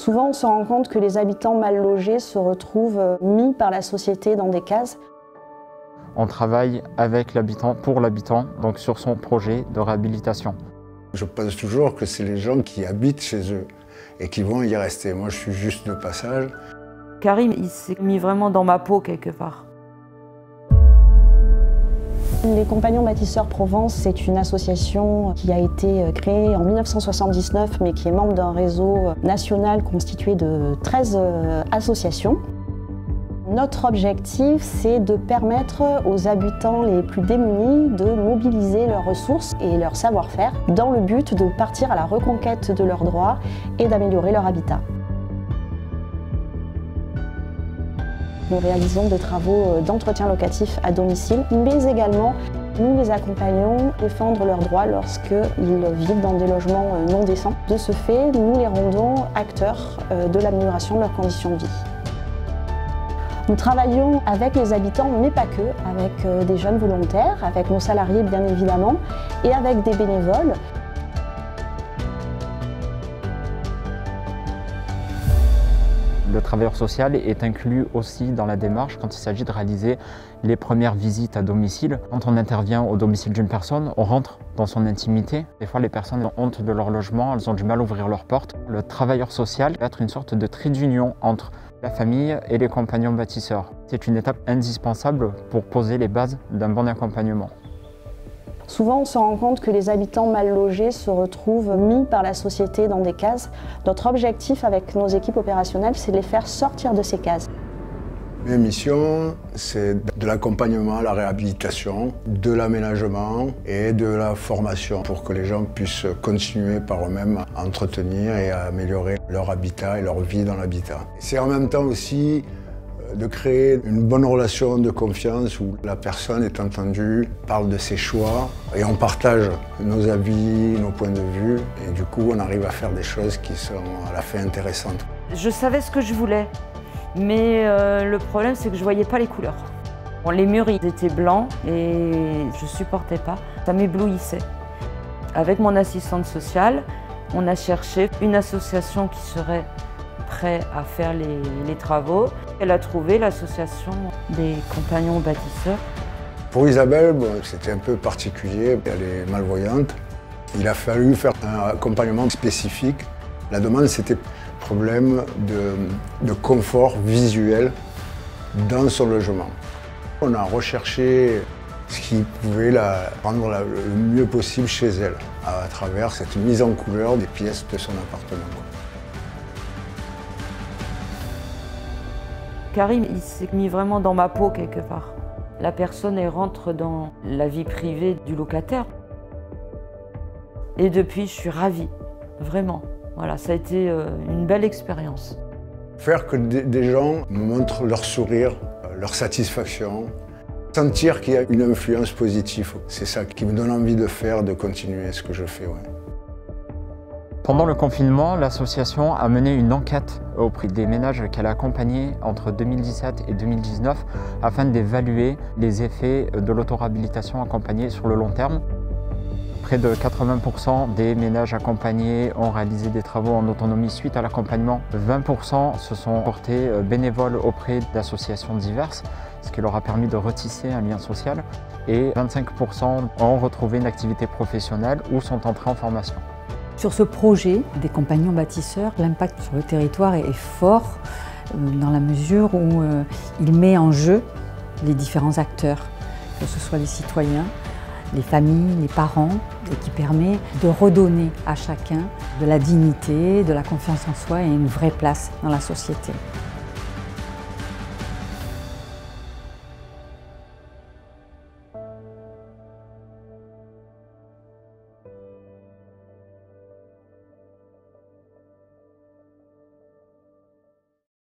Souvent, on se rend compte que les habitants mal logés se retrouvent mis par la société dans des cases. On travaille avec l'habitant, pour l'habitant, donc sur son projet de réhabilitation. Je pense toujours que c'est les gens qui habitent chez eux et qui vont y rester. Moi, je suis juste de passage. Karim, il s'est mis vraiment dans ma peau quelque part. Les Compagnons Bâtisseurs Provence, c'est une association qui a été créée en 1979, mais qui est membre d'un réseau national constitué de 13 associations. Notre objectif, c'est de permettre aux habitants les plus démunis de mobiliser leurs ressources et leur savoir-faire dans le but de partir à la reconquête de leurs droits et d'améliorer leur habitat. Nous réalisons des travaux d'entretien locatif à domicile, mais également nous les accompagnons à défendre leurs droits lorsqu'ils vivent dans des logements non décents. De ce fait, nous les rendons acteurs de l'amélioration de leurs conditions de vie. Nous travaillons avec les habitants, mais pas que, avec des jeunes volontaires, avec nos salariés bien évidemment, et avec des bénévoles. Le travailleur social est inclus aussi dans la démarche quand il s'agit de réaliser les premières visites à domicile. Quand on intervient au domicile d'une personne, on rentre dans son intimité. Des fois, les personnes ont honte de leur logement, elles ont du mal à ouvrir leurs portes. Le travailleur social va être une sorte de trait d'union entre la famille et les compagnons bâtisseurs. C'est une étape indispensable pour poser les bases d'un bon accompagnement. Souvent, on se rend compte que les habitants mal logés se retrouvent mis par la société dans des cases. Notre objectif avec nos équipes opérationnelles, c'est de les faire sortir de ces cases. Mes missions, c'est de l'accompagnement à la réhabilitation, de l'aménagement et de la formation pour que les gens puissent continuer par eux-mêmes à entretenir et à améliorer leur habitat et leur vie dans l'habitat. C'est en même temps aussi de créer une bonne relation de confiance où la personne est entendue, parle de ses choix et on partage nos avis, nos points de vue et du coup on arrive à faire des choses qui sont à la fin intéressantes. Je savais ce que je voulais, mais le problème c'est que je voyais pas les couleurs. Bon, les murs ils étaient blancs et je supportais pas, ça m'éblouissait. Avec mon assistante sociale, on a cherché une association qui serait prête à faire les travaux. Elle a trouvé l'association des Compagnons Bâtisseurs. Pour Isabelle, bon, c'était un peu particulier, elle est malvoyante. Il a fallu faire un accompagnement spécifique. La demande, c'était problème de confort visuel dans son logement. On a recherché ce qui pouvait la rendre le mieux possible chez elle, à travers cette mise en couleur des pièces de son appartement. Karim, il s'est mis vraiment dans ma peau quelque part. La personne, elle rentre dans la vie privée du locataire. Et depuis, je suis ravie, vraiment. Voilà, ça a été une belle expérience. Faire que des gens me montrent leur sourire, leur satisfaction, sentir qu'il y a une influence positive, c'est ça qui me donne envie de faire, de continuer ce que je fais. Ouais. Pendant le confinement, l'association a mené une enquête auprès des ménages qu'elle a accompagnés entre 2017 et 2019 afin d'évaluer les effets de l'auto-réhabilitation accompagnée sur le long terme. Près de 80% des ménages accompagnés ont réalisé des travaux en autonomie suite à l'accompagnement. 20% se sont portés bénévoles auprès d'associations diverses, ce qui leur a permis de retisser un lien social. Et 25% ont retrouvé une activité professionnelle ou sont entrés en formation. Sur ce projet des Compagnons Bâtisseurs, l'impact sur le territoire est fort dans la mesure où il met en jeu les différents acteurs, que ce soit les citoyens, les familles, les parents, et qui permet de redonner à chacun de la dignité, de la confiance en soi et une vraie place dans la société.